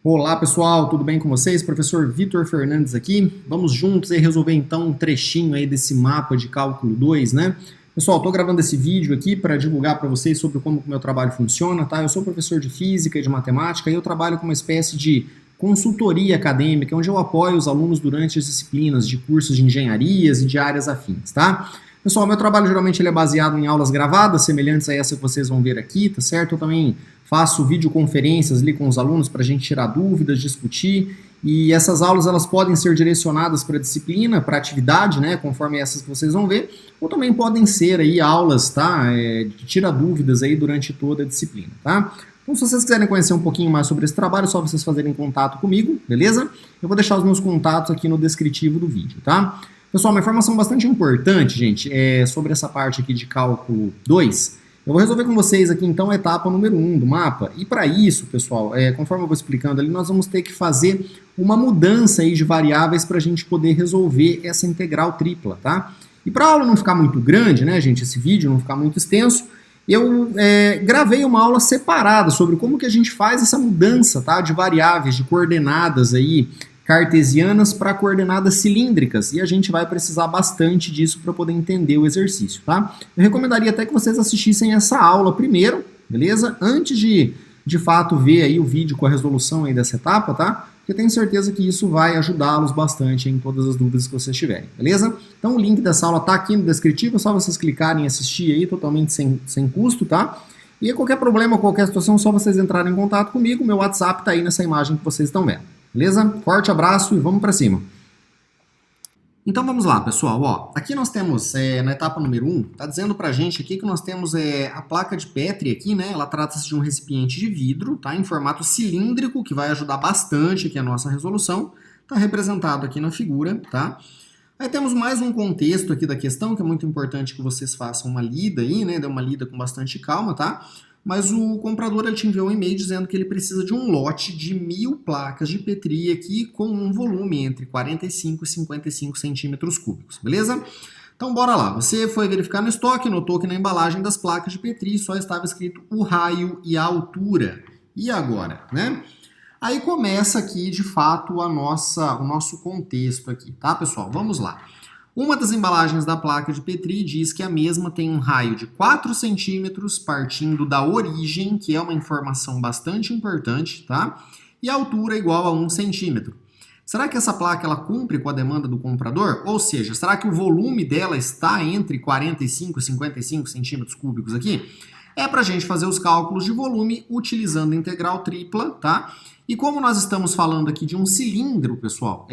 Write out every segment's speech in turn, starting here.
Olá pessoal, tudo bem com vocês? Professor Vitor Fernandes aqui. Vamos juntos aí resolver então um trechinho aí desse mapa de cálculo 2, né? Pessoal, estou gravando esse vídeo aqui para divulgar para vocês sobre como o meu trabalho funciona, tá? Eu sou professor de física e de matemática e eu trabalho com uma espécie de consultoria acadêmica, onde eu apoio os alunos durante as disciplinas de cursos de engenharias e de áreas afins, tá? Pessoal, meu trabalho geralmente ele é baseado em aulas gravadas, semelhantes a essa que vocês vão ver aqui, tá certo? Eu também faço videoconferências ali com os alunos para a gente tirar dúvidas, discutir, e essas aulas elas podem ser direcionadas para a disciplina, para a atividade, né, conforme essas que vocês vão ver, ou também podem ser aí aulas, tá, de tirar dúvidas aí durante toda a disciplina, tá? Então, se vocês quiserem conhecer um pouquinho mais sobre esse trabalho, é só vocês fazerem contato comigo, beleza? Eu vou deixar os meus contatos aqui no descritivo do vídeo, tá? Pessoal, uma informação bastante importante, gente, sobre essa parte aqui de cálculo 2. Eu vou resolver com vocês aqui, então, a etapa número 1 do mapa. E para isso, pessoal, conforme eu vou explicando ali, nós vamos ter que fazer uma mudança aí de variáveis para a gente poder resolver essa integral tripla, tá? E para a aula não ficar muito grande, né, gente, esse vídeo não ficar muito extenso, eu gravei uma aula separada sobre como que a gente faz essa mudança, tá, de variáveis, de coordenadas aí, cartesianas para coordenadas cilíndricas, e a gente vai precisar bastante disso para poder entender o exercício, tá? Eu recomendaria até que vocês assistissem essa aula primeiro, beleza? Antes de fato ver aí o vídeo com a resolução aí dessa etapa, tá? Porque eu tenho certeza que isso vai ajudá-los bastante em todas as dúvidas que vocês tiverem, beleza? Então o link dessa aula tá aqui no descritivo, é só vocês clicarem e assistir aí, totalmente sem custo, tá? E qualquer problema, qualquer situação, é só vocês entrarem em contato comigo, meu WhatsApp tá aí nessa imagem que vocês estão vendo. Beleza? Forte abraço e vamos para cima. Então vamos lá, pessoal. Ó, aqui nós temos, na etapa número 1, tá dizendo pra gente aqui que nós temos a placa de Petri aqui, né? Ela trata-se de um recipiente de vidro, tá? Em formato cilíndrico, que vai ajudar bastante aqui a nossa resolução. Tá representado aqui na figura, tá? Aí temos mais um contexto aqui da questão, que é muito importante que vocês façam uma lida aí, né? Dê uma lida com bastante calma, tá? Mas o comprador ele te enviou um e-mail dizendo que ele precisa de um lote de 1000 placas de Petri aqui com um volume entre 45 e 55 centímetros cúbicos, beleza? Então bora lá, você foi verificar no estoque, notou que na embalagem das placas de Petri só estava escrito o raio e a altura. E agora, né? Aí começa aqui de fato o nosso contexto aqui, tá pessoal? Vamos lá. Uma das embalagens da placa de Petri diz que a mesma tem um raio de 4 centímetros partindo da origem, que é uma informação bastante importante, tá? E a altura é igual a 1 centímetro. Será que essa placa ela cumpre com a demanda do comprador? Ou seja, será que o volume dela está entre 45 e 55 centímetros cúbicos aqui? É para a gente fazer os cálculos de volume utilizando a integral tripla, tá? E como nós estamos falando aqui de um cilindro, pessoal,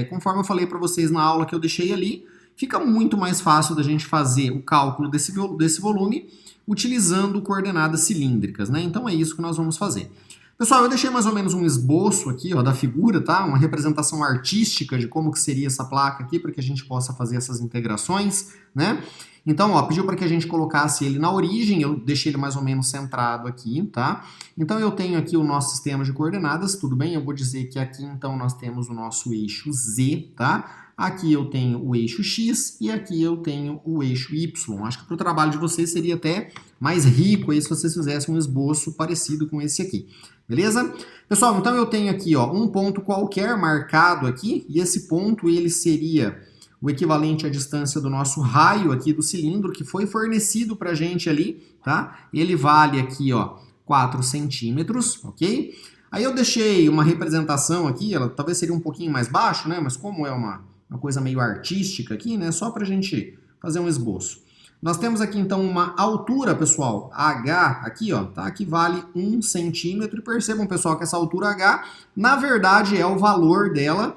conforme eu falei para vocês na aula que eu deixei ali, fica muito mais fácil da gente fazer o cálculo desse volume utilizando coordenadas cilíndricas, né? Então é isso que nós vamos fazer. Pessoal, eu deixei mais ou menos um esboço aqui, ó, da figura, tá? Uma representação artística de como que seria essa placa aqui, para que a gente possa fazer essas integrações, né? Então, ó, pediu para que a gente colocasse ele na origem, eu deixei ele mais ou menos centrado aqui, tá? Então, eu tenho aqui o nosso sistema de coordenadas, tudo bem? Eu vou dizer que aqui, então, nós temos o nosso eixo Z, tá? Aqui eu tenho o eixo X e aqui eu tenho o eixo Y. Acho que para o trabalho de vocês seria até mais rico aí se vocês fizessem um esboço parecido com esse aqui. Beleza? Pessoal, então eu tenho aqui, ó, um ponto qualquer marcado aqui, e esse ponto ele seria o equivalente à distância do nosso raio aqui do cilindro, que foi fornecido pra gente ali, tá? Ele vale aqui, ó, 4 centímetros, ok? Aí eu deixei uma representação aqui, ela talvez seria um pouquinho mais baixo, né? Mas como é uma coisa meio artística aqui, né? Só pra gente fazer um esboço. Nós temos aqui, então, uma altura, pessoal, H, aqui, ó, tá? Que vale 1 centímetro. E percebam, pessoal, que essa altura H, na verdade, é o valor dela,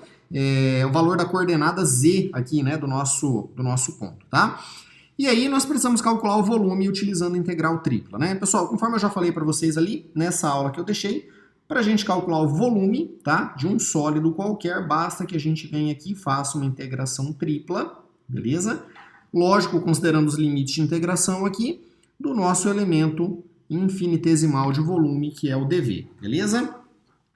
o valor da coordenada Z aqui, né, do nosso ponto, tá? E aí nós precisamos calcular o volume utilizando a integral tripla, né? Pessoal, conforme eu já falei para vocês ali, nessa aula que eu deixei, para a gente calcular o volume, tá, de um sólido qualquer, basta que a gente venha aqui e faça uma integração tripla, beleza? Lógico, considerando os limites de integração aqui, do nosso elemento infinitesimal de volume, que é o dV, beleza?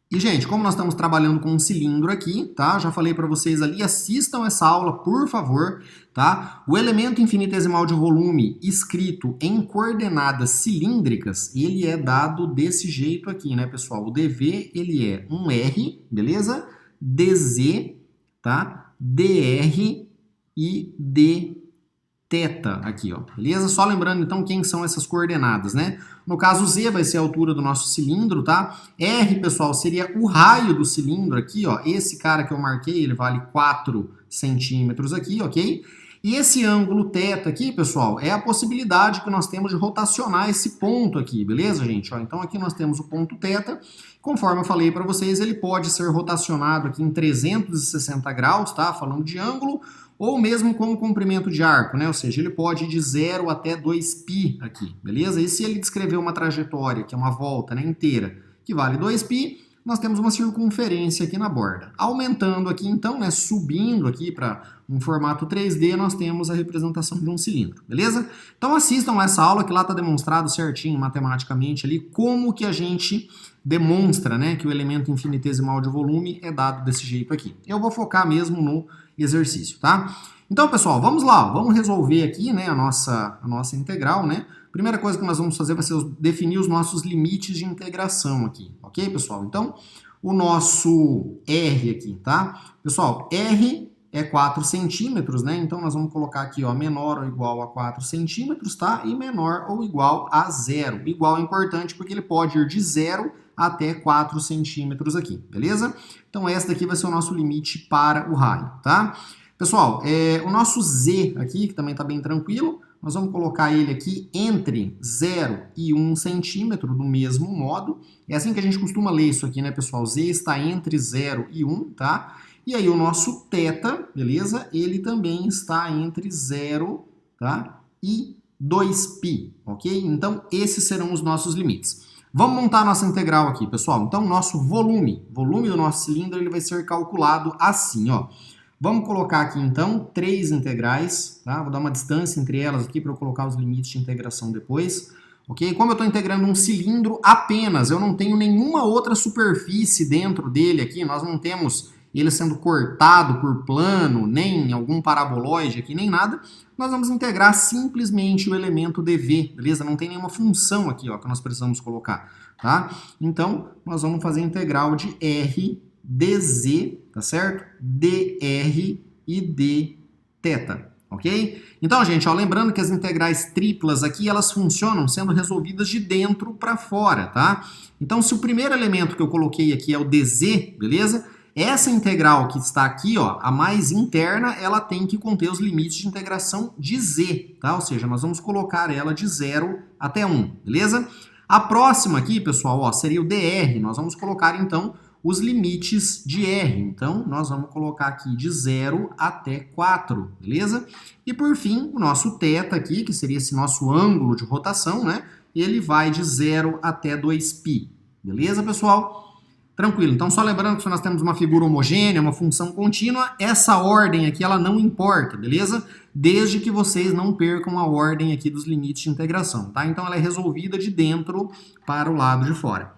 E, gente, como nós estamos trabalhando com um cilindro aqui, tá? Já falei para vocês ali, assistam essa aula, por favor, tá? O elemento infinitesimal de volume escrito em coordenadas cilíndricas, ele é dado desse jeito aqui, né, pessoal? O dV, ele é um R, beleza? dz, tá? dr e dθ aqui, ó, beleza? Só lembrando, então, quem são essas coordenadas, né? No caso, Z vai ser a altura do nosso cilindro, tá? R, pessoal, seria o raio do cilindro aqui, ó. Esse cara que eu marquei, ele vale 4 centímetros aqui, ok? E esse ângulo θ aqui, pessoal, é a possibilidade que nós temos de rotacionar esse ponto aqui, beleza, gente? Ó, então, aqui nós temos o ponto θ. Conforme eu falei para vocês, ele pode ser rotacionado aqui em 360 graus, tá? Falando de ângulo, ou mesmo com o comprimento de arco, né? Ou seja, ele pode ir de 0 até 2π aqui, beleza? E se ele descrever uma trajetória, que é uma volta, né, inteira, que vale 2π, nós temos uma circunferência aqui na borda. Aumentando aqui, então, né, subindo aqui para um formato 3D, nós temos a representação de um cilindro, beleza? Então assistam essa aula que lá está demonstrado certinho, matematicamente ali, como que a gente demonstra, né, que o elemento infinitesimal de volume é dado desse jeito aqui. Eu vou focar mesmo no exercício, tá? Então, pessoal, vamos lá, vamos resolver aqui, né, a nossa integral, né? Primeira coisa que nós vamos fazer vai ser definir os nossos limites de integração aqui, ok, pessoal? Então, o nosso R aqui, tá? Pessoal, R é 4 centímetros, né? Então, nós vamos colocar aqui, ó, menor ou igual a 4 centímetros, tá? E menor ou igual a 0. Igual é importante porque ele pode ir de 0 até 4 centímetros aqui, beleza? Então, esse daqui vai ser o nosso limite para o raio, tá? Pessoal, o nosso Z aqui, que também está bem tranquilo, nós vamos colocar ele aqui entre 0 e 1 centímetro do mesmo modo. É assim que a gente costuma ler isso aqui, né, pessoal? Z está entre 0 e 1, tá? E aí o nosso θ, beleza? Ele também está entre 0, tá? E 2π, ok? Então, esses serão os nossos limites. Vamos montar a nossa integral aqui, pessoal. Então, nosso volume do nosso cilindro, ele vai ser calculado assim, ó. Vamos colocar aqui, então, 3 integrais, tá? Vou dar uma distância entre elas aqui para eu colocar os limites de integração depois, ok? Como eu estou integrando um cilindro apenas, eu não tenho nenhuma outra superfície dentro dele aqui, nós não temos ele sendo cortado por plano, nem algum paraboloide aqui, nem nada, nós vamos integrar simplesmente o elemento dv, beleza? Não tem nenhuma função aqui, ó, que nós precisamos colocar, tá? Então, nós vamos fazer a integral de r dz, tá certo? dr e dθ, ok? Então, gente, ó, lembrando que as integrais triplas aqui, elas funcionam sendo resolvidas de dentro para fora, tá? Então, se o primeiro elemento que eu coloquei aqui é o dz, beleza? Essa integral que está aqui, ó, a mais interna, ela tem que conter os limites de integração de z, tá? Ou seja, nós vamos colocar ela de 0 até 1, beleza? A próxima aqui, pessoal, ó, seria o dr. Nós vamos colocar, então, os limites de r. Então, nós vamos colocar aqui de 0 até 4, beleza? E, por fim, o nosso θ aqui, que seria esse nosso ângulo de rotação, né? Ele vai de 0 até 2π, beleza, pessoal? Tranquilo, então só lembrando que se nós temos uma figura homogênea, uma função contínua, essa ordem aqui ela não importa, beleza? Desde que vocês não percam a ordem aqui dos limites de integração, tá? Então ela é resolvida de dentro para o lado de fora.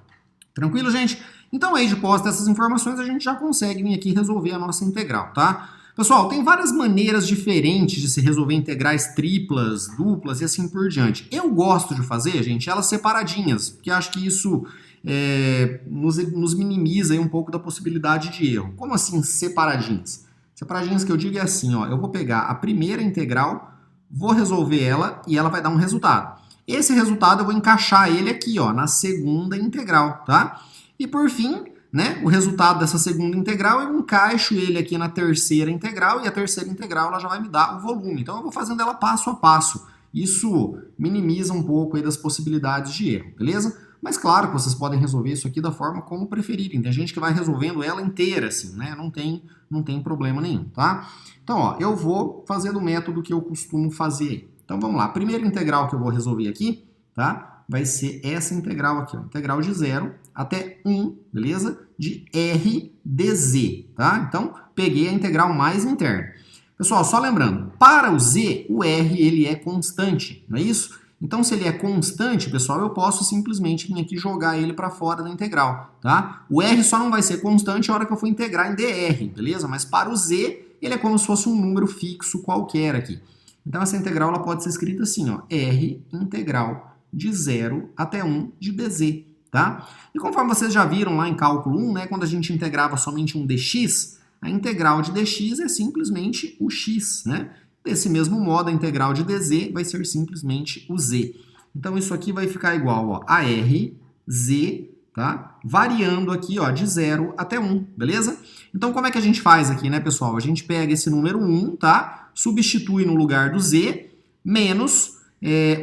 Tranquilo, gente? Então aí, depois dessas informações, a gente já consegue vir aqui resolver a nossa integral, tá? Pessoal, tem várias maneiras diferentes de se resolver integrais triplas, duplas e assim por diante. Eu gosto de fazer, gente, elas separadinhas, porque acho que isso nos minimiza aí um pouco da possibilidade de erro. Como assim separadinhas? Separadinhas que eu digo é assim, ó, eu vou pegar a primeira integral, vou resolver ela e ela vai dar um resultado. Esse resultado eu vou encaixar ele aqui, ó, na segunda integral, tá? E por fim, né, o resultado dessa segunda integral eu encaixo ele aqui na terceira integral e a terceira integral ela já vai me dar o volume. Então eu vou fazendo ela passo a passo. Isso minimiza um pouco aí das possibilidades de erro, beleza? Mas claro que vocês podem resolver isso aqui da forma como preferirem. Tem gente que vai resolvendo ela inteira, assim, né? Não tem problema nenhum, tá? Então, ó, eu vou fazer do método que eu costumo fazer. Então, vamos lá. A primeira integral que eu vou resolver aqui, tá? Vai ser essa integral aqui, ó. Integral de 0 até 1, beleza? De r dz, tá? Então, peguei a integral mais interna. Pessoal, só lembrando, para o z, o r ele é constante, não é isso? Então, se ele é constante, pessoal, eu posso simplesmente vir aqui jogar ele para fora da integral, tá? O r só não vai ser constante a hora que eu for integrar em dr, beleza? Mas para o z, ele é como se fosse um número fixo qualquer aqui. Então, essa integral ela pode ser escrita assim, ó, r integral de 0 até 1 de dz, tá? E conforme vocês já viram lá em cálculo 1, né, quando a gente integrava somente um dx, a integral de dx é simplesmente o x, né? Desse mesmo modo, a integral de dz vai ser simplesmente o z. Então, isso aqui vai ficar igual ó, a r, z, tá? Variando aqui ó, de 0 até 1, beleza? Então, como é que a gente faz aqui, né, pessoal? A gente pega esse número 1, tá? Substitui no lugar do z, menos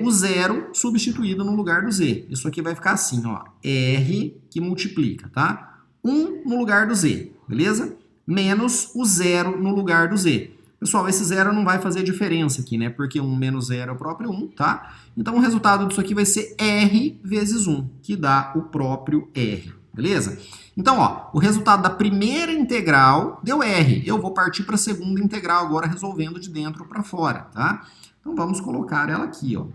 o 0 substituído no lugar do z. Isso aqui vai ficar assim, ó, r que multiplica, tá? 1 no lugar do z, beleza? Menos o 0 no lugar do z. Pessoal, esse 0 não vai fazer diferença aqui, né? Porque 1 menos 0 é o próprio 1, tá? Então, o resultado disso aqui vai ser r vezes 1, que dá o próprio r, beleza? Então, ó, o resultado da primeira integral deu r. Eu vou partir para a segunda integral agora, resolvendo de dentro para fora, tá? Então, vamos colocar ela aqui, ó.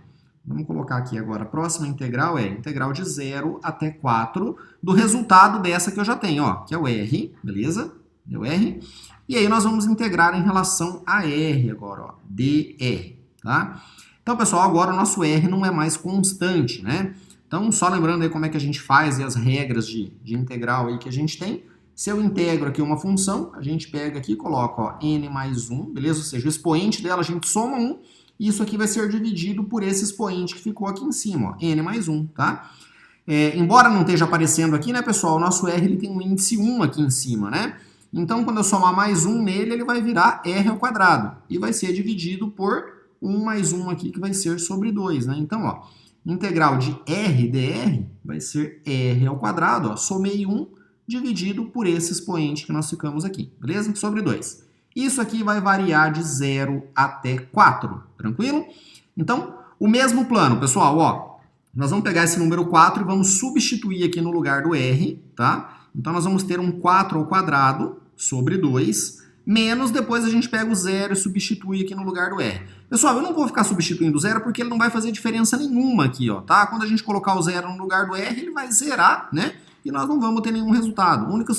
Vamos colocar aqui agora, a próxima integral é integral de 0 até 4 do resultado dessa que eu já tenho, ó, que é o r, beleza? Deu r. E aí nós vamos integrar em relação a r agora, ó, dr, tá? Então, pessoal, agora o nosso r não é mais constante, né? Então, só lembrando aí como é que a gente faz e as regras de integral aí que a gente tem. Se eu integro aqui uma função, a gente pega aqui e coloca, ó, n mais 1, beleza? Ou seja, o expoente dela a gente soma 1, e isso aqui vai ser dividido por esse expoente que ficou aqui em cima, ó, n mais 1, tá? Embora não esteja aparecendo aqui, né, pessoal, o nosso r ele tem um índice 1 aqui em cima, né? Então, quando eu somar mais 1 nele, ele vai virar r ao quadrado. E vai ser dividido por 1 mais 1 aqui, que vai ser sobre 2, né? Então, ó, integral de r dr vai ser r ao quadrado, ó, somei 1 dividido por esse expoente que nós ficamos aqui, beleza? Sobre 2. Isso aqui vai variar de 0 até 4, tranquilo? Então, o mesmo plano, pessoal, ó, nós vamos pegar esse número 4 e vamos substituir aqui no lugar do r, tá? Então, nós vamos ter um 4 ao quadrado sobre 2, menos depois a gente pega o 0 e substitui aqui no lugar do r. Pessoal, eu não vou ficar substituindo o 0 porque ele não vai fazer diferença nenhuma aqui, ó, tá? Quando a gente colocar o 0 no lugar do r, ele vai zerar, né? E nós não vamos ter nenhum resultado. O único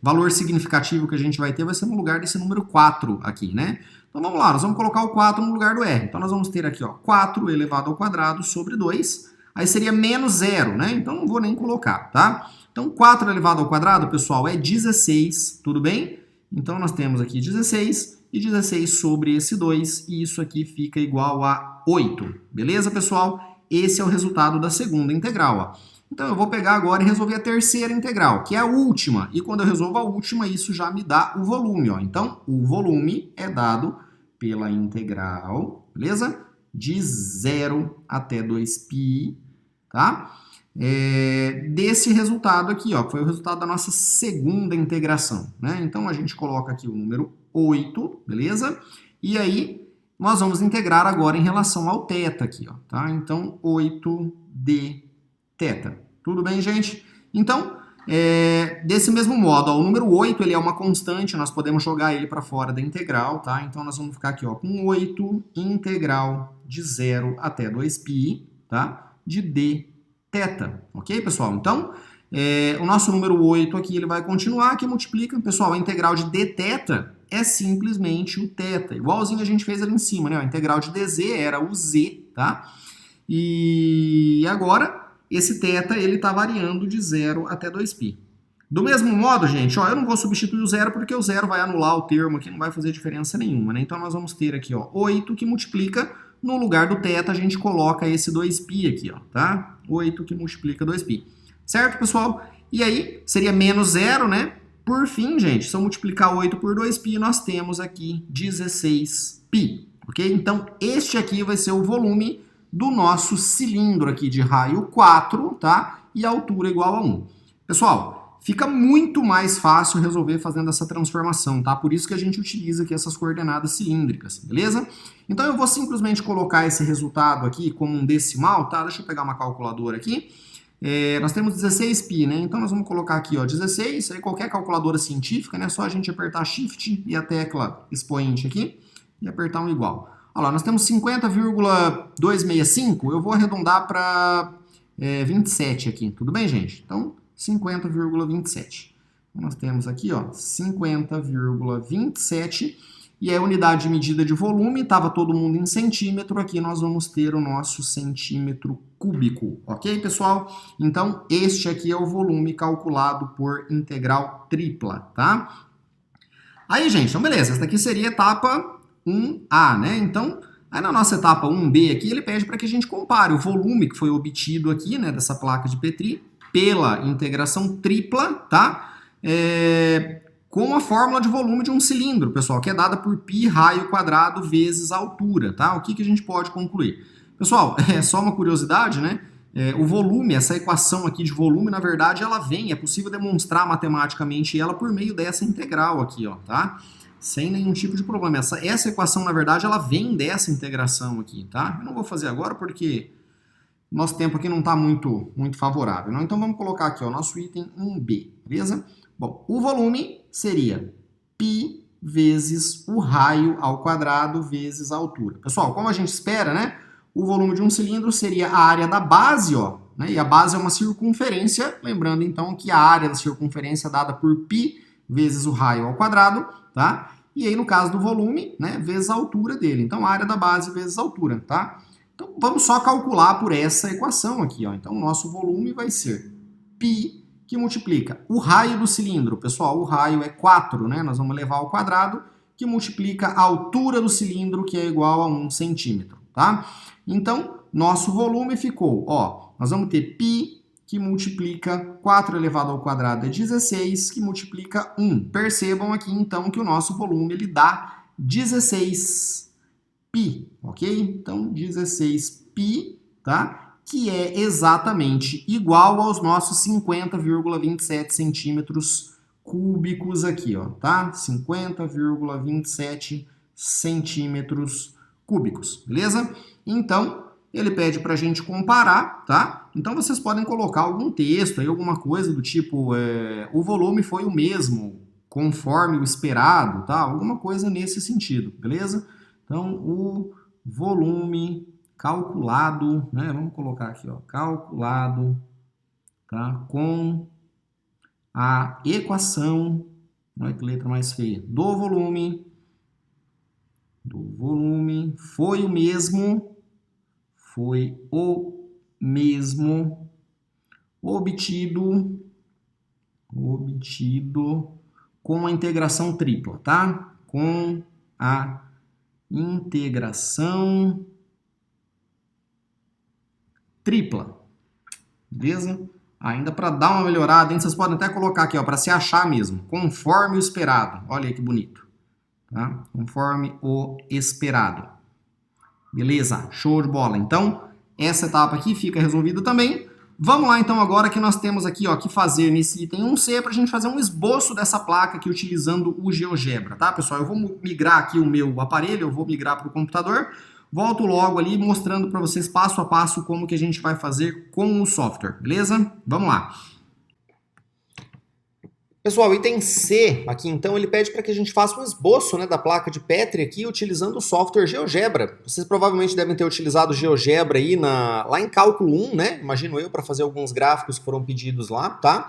valor significativo que a gente vai ter vai ser no lugar desse número 4 aqui, né? Então, vamos lá, nós vamos colocar o 4 no lugar do r. Então, nós vamos ter aqui, ó, 4 elevado ao quadrado sobre 2. Aí seria menos 0, né? Então, não vou nem colocar, tá? Então, 4 elevado ao quadrado, pessoal, é 16, tudo bem? Então, nós temos aqui 16 e 16 sobre esse 2, e isso aqui fica igual a 8. Beleza, pessoal? Esse é o resultado da segunda integral, ó. Então, eu vou pegar agora e resolver a terceira integral, que é a última. E quando eu resolvo a última, isso já me dá o volume, ó. Então, o volume é dado pela integral, beleza? De 0 até 2π, tá? Desse resultado aqui, ó, que foi o resultado da nossa segunda integração, né? Então, a gente coloca aqui o número 8, beleza? E aí, nós vamos integrar agora em relação ao θ aqui, ó, tá? Então, 8d θ. Tudo bem, gente? Então, desse mesmo modo, ó, o número 8 ele é uma constante, nós podemos jogar ele para fora da integral, tá? Então, nós vamos ficar aqui ó, com 8 integral de 0 até 2π, tá? De d θ, ok, pessoal? Então, o nosso número 8 aqui ele vai continuar, que multiplica, pessoal, a integral de dθ é simplesmente o θ, igualzinho a gente fez ali em cima, né? A integral de dz era o z, tá? E agora, esse θ ele está variando de 0 até 2π. Do mesmo modo, gente, ó, eu não vou substituir o 0 porque o 0 vai anular o termo aqui, não vai fazer diferença nenhuma, né? Então, nós vamos ter aqui, ó, 8 que multiplica, no lugar do θ a gente coloca esse 2π aqui, ó, tá? 8 que multiplica 2π. Certo, pessoal? E aí, seria menos 0, né? Por fim, gente, se eu multiplicar 8 por 2π, nós temos aqui 16π, ok? Então, este aqui vai ser o volume do nosso cilindro aqui de raio 4, tá? E altura igual a 1. Pessoal, fica muito mais fácil resolver fazendo essa transformação, tá? Por isso que a gente utiliza aqui essas coordenadas cilíndricas, beleza? Então eu vou simplesmente colocar esse resultado aqui como um decimal, tá? Deixa eu pegar uma calculadora aqui. Nós temos 16π, né? Então nós vamos colocar aqui, ó, 16, aí qualquer calculadora científica, né? Só a gente apertar Shift e a tecla expoente aqui e apertar um igual. Olha lá, nós temos 50,265, eu vou arredondar para 27 aqui, tudo bem, gente? Então, 50,27. Nós temos aqui, ó, 50,27, e a unidade de medida de volume, estava todo mundo em centímetro, aqui nós vamos ter o nosso centímetro cúbico, ok, pessoal? Então, este aqui é o volume calculado por integral tripla, tá? Aí, gente, então beleza, essa daqui seria a etapa 1A, né? Então, aí na nossa etapa 1B aqui, ele pede para que a gente compare o volume que foi obtido aqui, né, dessa placa de Petri, pela integração tripla, tá? Com a fórmula de volume de um cilindro, pessoal, que é dada por π raio quadrado vezes a altura, tá? O que que a gente pode concluir? Pessoal, é só uma curiosidade, né? O volume, essa equação aqui de volume, na verdade, ela vem, é possível demonstrar matematicamente ela por meio dessa integral aqui, ó, tá? Sem nenhum tipo de problema. Essa equação, na verdade, ela vem dessa integração aqui, tá? Eu não vou fazer agora porque nosso tempo aqui não está muito favorável, não? Então vamos colocar aqui, ó, nosso item 1B, beleza? Bom, o volume seria π vezes o raio ao quadrado vezes a altura. Pessoal, como a gente espera, né? O volume de um cilindro seria a área da base, ó, né? E a base é uma circunferência, lembrando então que a área da circunferência é dada por π vezes o raio ao quadrado, tá? E aí no caso do volume, né, vezes a altura dele. Então a área da base vezes a altura, tá? Então vamos só calcular por essa equação aqui, ó. Então o nosso volume vai ser π que multiplica o raio do cilindro. Pessoal, o raio é 4, né? Nós vamos levar ao quadrado, que multiplica a altura do cilindro, que é igual a 1 centímetro, tá? Então, nosso volume ficou, ó, nós vamos ter π que multiplica 4 elevado ao quadrado é 16, que multiplica 1. Percebam aqui, então, que o nosso volume, ele dá 16π, ok? Então, 16π, tá? Que é exatamente igual aos nossos 50,27 centímetros cúbicos aqui, ó, tá? 50,27 centímetros cúbicos, beleza? Então, ele pede para a gente comparar, tá? Então, vocês podem colocar algum texto aí, alguma coisa do tipo, o volume foi o mesmo, conforme o esperado, tá? Alguma coisa nesse sentido, beleza? Então, o volume calculado, né? Vamos colocar aqui, ó, calculado, tá? Com a equação, olha que letra mais feia, do volume foi o mesmo obtido com a integração tripla, tá? Com a integração tripla, beleza? Ainda para dar uma melhorada, hein? Vocês podem até colocar aqui, ó, para se achar mesmo, conforme o esperado. Olha aí que bonito, tá? Conforme o esperado. Beleza? Show de bola. Então, essa etapa aqui fica resolvida também. Vamos lá, então, agora que nós temos aqui, ó, que fazer nesse item 1C para a gente fazer um esboço dessa placa aqui utilizando o GeoGebra, tá, pessoal? Eu vou migrar aqui o meu aparelho, eu vou migrar para o computador. Volto logo ali mostrando para vocês passo a passo como que a gente vai fazer com o software, beleza? Vamos lá. Pessoal, o item C aqui, então, ele pede para que a gente faça um esboço, né, da placa de Petri aqui utilizando o software GeoGebra. Vocês provavelmente devem ter utilizado o GeoGebra aí lá em cálculo 1, né? Imagino eu, para fazer alguns gráficos que foram pedidos lá, tá?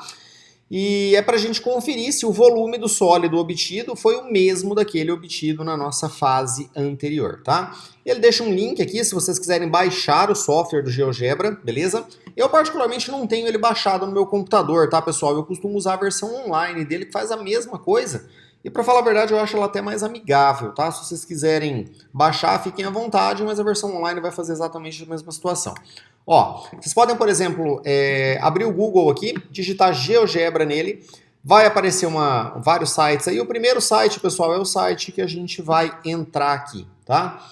E é para a gente conferir se o volume do sólido obtido foi o mesmo daquele obtido na nossa fase anterior, tá? Ele deixa um link aqui se vocês quiserem baixar o software do GeoGebra, beleza? Eu particularmente não tenho ele baixado no meu computador, tá, pessoal? Eu costumo usar a versão online dele que faz a mesma coisa. E para falar a verdade, eu acho ela até mais amigável, tá? Se vocês quiserem baixar, fiquem à vontade, mas a versão online vai fazer exatamente a mesma situação. Ó, vocês podem, por exemplo, abrir o Google aqui, digitar GeoGebra nele, vai aparecer vários sites aí. O primeiro site, pessoal, é o site que a gente vai entrar aqui, tá?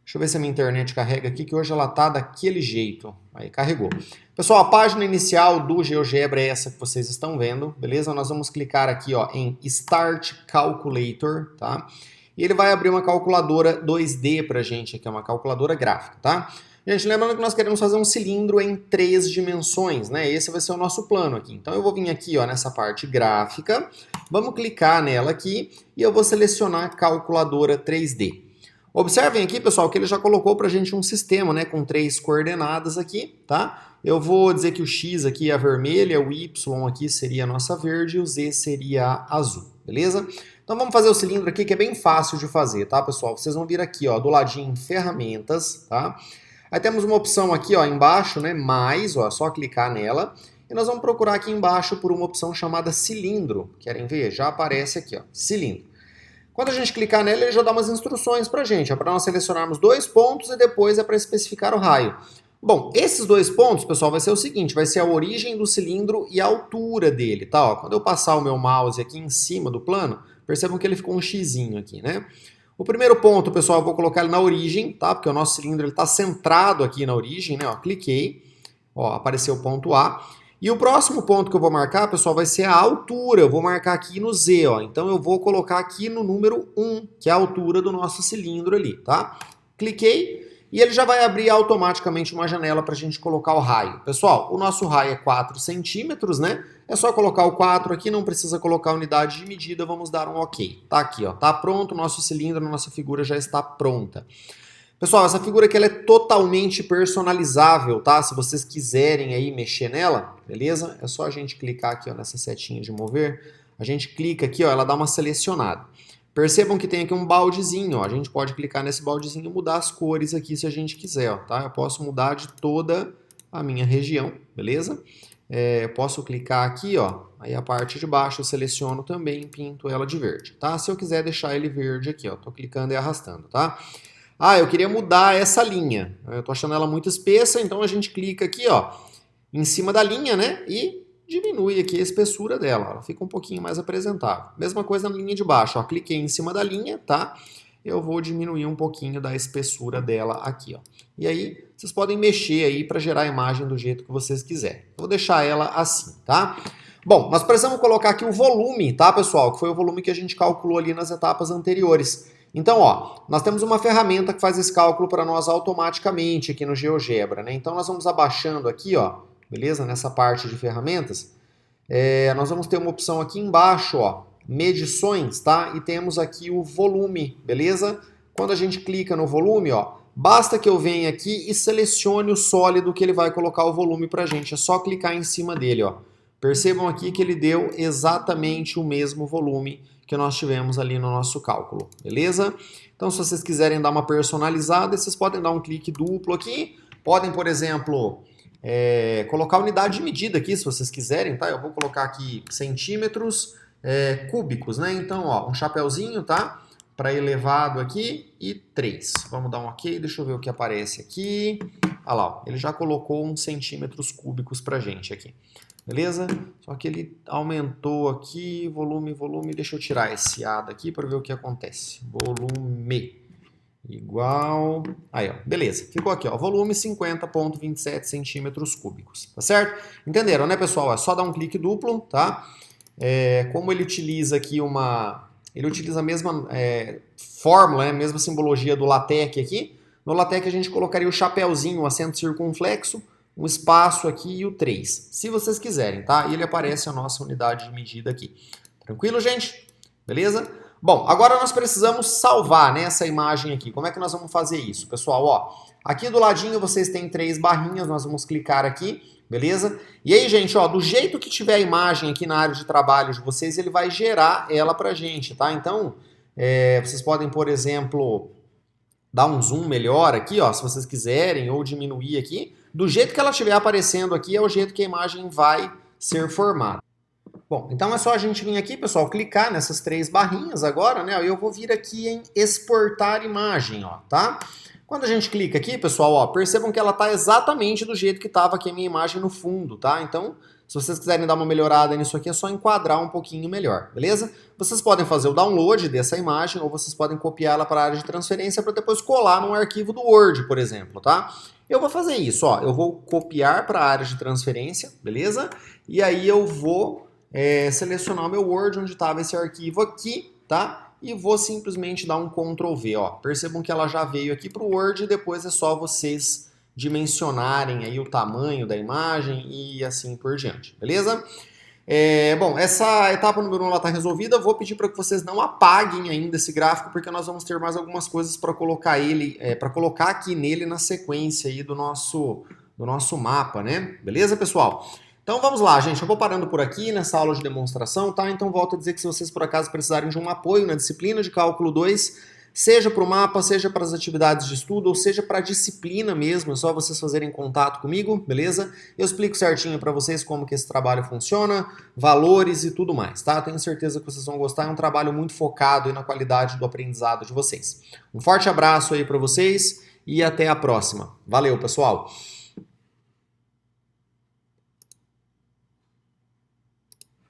Deixa eu ver se a minha internet carrega aqui, que hoje ela tá daquele jeito. Aí, carregou. Pessoal, a página inicial do GeoGebra é essa que vocês estão vendo, beleza? Nós vamos clicar aqui, ó, em Start Calculator, tá? E ele vai abrir uma calculadora 2D pra gente aqui, é uma calculadora gráfica, tá? Gente, lembrando que nós queremos fazer um cilindro em 3 dimensões, né? Esse vai ser o nosso plano aqui. Então eu vou vir aqui, ó, nessa parte gráfica, vamos clicar nela aqui e eu vou selecionar calculadora 3D. Observem aqui, pessoal, que ele já colocou para a gente um sistema, né, com 3 coordenadas aqui, tá? Eu vou dizer que o X aqui é a vermelha, o Y aqui seria a nossa verde e o Z seria a azul, beleza? Então vamos fazer o cilindro aqui, que é bem fácil de fazer, tá, pessoal? Vocês vão vir aqui, ó, do ladinho em ferramentas, tá? Aí temos uma opção aqui, ó, embaixo, né, mais, ó, é só clicar nela. E nós vamos procurar aqui embaixo por uma opção chamada cilindro. Querem ver? Já aparece aqui, ó, cilindro. Quando a gente clicar nele, ele já dá umas instruções pra gente, para nós selecionarmos 2 pontos e depois é para especificar o raio. Bom, esses 2 pontos, pessoal, vai ser o seguinte, vai ser a origem do cilindro e a altura dele, tá? Ó, quando eu passar o meu mouse aqui em cima do plano, percebam que ele ficou um xizinho aqui, né? O primeiro ponto, pessoal, eu vou colocar ele na origem, tá? Porque o nosso cilindro está centrado aqui na origem, né? Ó, cliquei, ó, apareceu o ponto A. E o próximo ponto que eu vou marcar, pessoal, vai ser a altura. Eu vou marcar aqui no Z, ó. Então eu vou colocar aqui no número 1, que é a altura do nosso cilindro ali, tá? Cliquei e ele já vai abrir automaticamente uma janela para a gente colocar o raio. Pessoal, o nosso raio é 4 centímetros, né? É só colocar o 4 aqui, não precisa colocar a unidade de medida, vamos dar um OK. Tá aqui, ó, tá pronto, o nosso cilindro, a nossa figura já está pronta. Pessoal, essa figura aqui ela é totalmente personalizável, tá? Se vocês quiserem aí mexer nela, beleza? É só a gente clicar aqui, ó, nessa setinha de mover. A gente clica aqui, ó, ela dá uma selecionada. Percebam que tem aqui um baldezinho, ó. A gente pode clicar nesse baldezinho e mudar as cores aqui se a gente quiser, ó, tá? Eu posso mudar de toda a minha região, beleza? Posso clicar aqui, ó, aí a parte de baixo eu seleciono também e pinto ela de verde, tá? Se eu quiser deixar ele verde aqui, ó, tô clicando e arrastando, tá? Ah, eu queria mudar essa linha. Eu tô achando ela muito espessa, então a gente clica aqui, ó, em cima da linha, né? E diminui aqui a espessura dela. Ela fica um pouquinho mais apresentável. Mesma coisa na linha de baixo, ó. Cliquei em cima da linha, tá? Eu vou diminuir um pouquinho da espessura dela aqui, ó. E aí, vocês podem mexer aí para gerar a imagem do jeito que vocês quiserem. Vou deixar ela assim, tá? Bom, nós precisamos colocar aqui o volume, tá, pessoal? Que foi o volume que a gente calculou ali nas etapas anteriores. Então, ó, nós temos uma ferramenta que faz esse cálculo para nós automaticamente aqui no GeoGebra, né? Então, nós vamos abaixando aqui, ó, beleza? Nessa parte de ferramentas, nós vamos ter uma opção aqui embaixo, ó, medições, tá? E temos aqui o volume, beleza? Quando a gente clica no volume, ó, basta que eu venha aqui e selecione o sólido que ele vai colocar o volume pra gente. É só clicar em cima dele, ó. Percebam aqui que ele deu exatamente o mesmo volume que nós tivemos ali no nosso cálculo, beleza? Então, se vocês quiserem dar uma personalizada, vocês podem dar um clique duplo aqui. Podem, por exemplo, colocar a unidade de medida aqui, se vocês quiserem, tá? Eu vou colocar aqui centímetros cúbicos, né? Então, ó, um chapeuzinho, tá? Para elevado aqui e 3. Vamos dar um OK, deixa eu ver o que aparece aqui. Olha lá, ó, ele já colocou uns centímetros cúbicos pra gente aqui. Beleza? Só que ele aumentou aqui, volume, deixa eu tirar esse A daqui para ver o que acontece. Volume igual... Aí, ó, beleza. Ficou aqui, ó, volume 50,27 centímetros cúbicos, tá certo? Entenderam, né, pessoal? É só dar um clique duplo, tá? Como ele utiliza aqui Ele utiliza a mesma fórmula, a mesma simbologia do LaTeX aqui. No LaTeX a gente colocaria o chapéuzinho, o acento circunflexo, um espaço aqui e o 3, se vocês quiserem, tá? E ele aparece a nossa unidade de medida aqui. Tranquilo, gente? Beleza? Bom, agora nós precisamos salvar, né, essa imagem aqui. Como é que nós vamos fazer isso, pessoal? Ó, aqui do ladinho vocês têm 3 barrinhas, nós vamos clicar aqui, beleza? E aí, gente, ó, do jeito que tiver a imagem aqui na área de trabalho de vocês, ele vai gerar ela pra gente, tá? Então, vocês podem, por exemplo, dar um zoom melhor aqui, ó, se vocês quiserem, ou diminuir aqui. Do jeito que ela estiver aparecendo aqui, é o jeito que a imagem vai ser formada. Bom, então é só a gente vir aqui, pessoal, clicar nessas 3 barrinhas agora, né? E eu vou vir aqui em exportar imagem, ó, tá? Quando a gente clica aqui, pessoal, ó, percebam que ela tá exatamente do jeito que estava aqui a minha imagem no fundo, tá? Então, se vocês quiserem dar uma melhorada nisso aqui, é só enquadrar um pouquinho melhor, beleza? Vocês podem fazer o download dessa imagem ou vocês podem copiá-la para a área de transferência para depois colar num arquivo do Word, por exemplo, tá? Eu vou fazer isso, ó, eu vou copiar para a área de transferência, beleza? E aí eu vou selecionar o meu Word onde estava esse arquivo aqui, tá? E vou simplesmente dar um Ctrl V, ó. Percebam que ela já veio aqui para o Word e depois é só vocês dimensionarem aí o tamanho da imagem e assim por diante, beleza? Bom, essa etapa número 1 está resolvida. Vou pedir para que vocês não apaguem ainda esse gráfico, porque nós vamos ter mais algumas coisas para colocar para colocar aqui nele na sequência aí do nosso mapa, né? Beleza, pessoal? Então vamos lá, gente. Eu vou parando por aqui nessa aula de demonstração, tá? Então volto a dizer que se vocês por acaso precisarem de um apoio na disciplina de cálculo 2, seja para o mapa, seja para as atividades de estudo, ou seja para a disciplina mesmo, é só vocês fazerem contato comigo, beleza? Eu explico certinho para vocês como que esse trabalho funciona, valores e tudo mais, tá? Tenho certeza que vocês vão gostar, é um trabalho muito focado aí na qualidade do aprendizado de vocês. Um forte abraço aí para vocês e até a próxima. Valeu, pessoal!